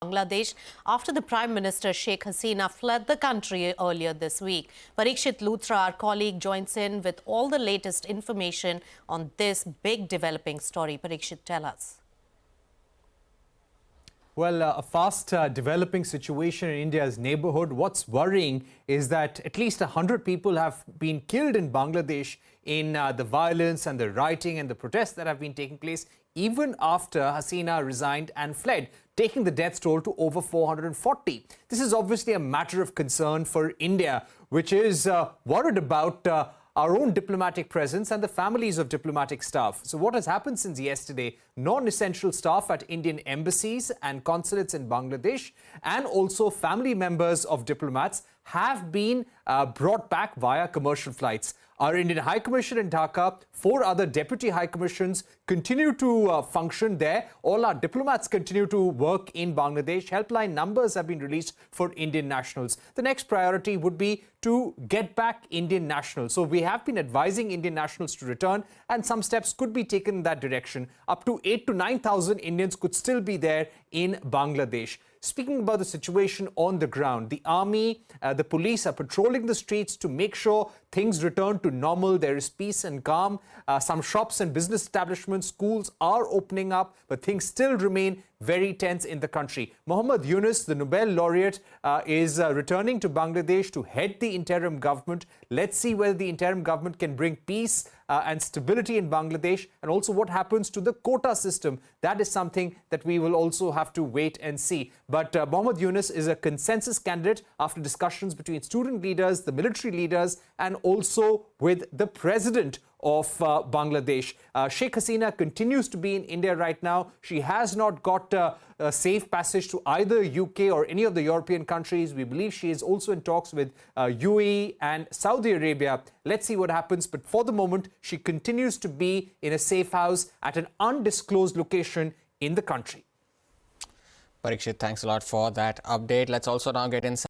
Bangladesh after the Prime Minister Sheikh Hasina fled the country earlier this week. Parikshit Luthra, our colleague, joins in with all the latest information on this big developing story. Parikshit, tell us. Well, a fast developing situation in India's neighborhood. What's worrying is that at least 100 people have been killed in Bangladesh in the violence and the rioting and the protests that have been taking place even after Hasina resigned and fled, taking the death toll to over 440. This is obviously a matter of concern for India, which is worried about our own diplomatic presence and the families of diplomatic staff. So what has happened since yesterday? Non-essential staff at Indian embassies and consulates in Bangladesh and also family members of diplomats have been brought back via commercial flights. Our Indian High Commission in Dhaka, 4 other Deputy High Commissions continue to function there. All our diplomats continue to work in Bangladesh. Helpline numbers have been released for Indian nationals. The next priority would be to get back Indian nationals. So we have been advising Indian nationals to return, and some steps could be taken in that direction. Up to 8,000 to 9,000 Indians could still be there in Bangladesh. Speaking about the situation on the ground, the army, the police are patrolling the streets to make sure things return to normal. There is peace and calm. Some shops and business establishments, schools are opening up, but things still remain very tense in the country. Muhammad Yunus, the Nobel laureate, is returning to Bangladesh to head the interim government. Let's see whether the interim government can bring peace and stability in Bangladesh, and also what happens to the quota system. That is something that we will also have to wait and see. But Muhammad Yunus is a consensus candidate after discussions between student leaders, the military leaders, and also with the president of Bangladesh. Sheikh Hasina continues to be in India right now. She has not got a safe passage to either UK or any of the European countries. We believe she is also in talks with UAE and Saudi Arabia. Let's see what happens. But for the moment, she continues to be in a safe house at an undisclosed location in the country. Parikshit, thanks a lot for that update. Let's also now get inside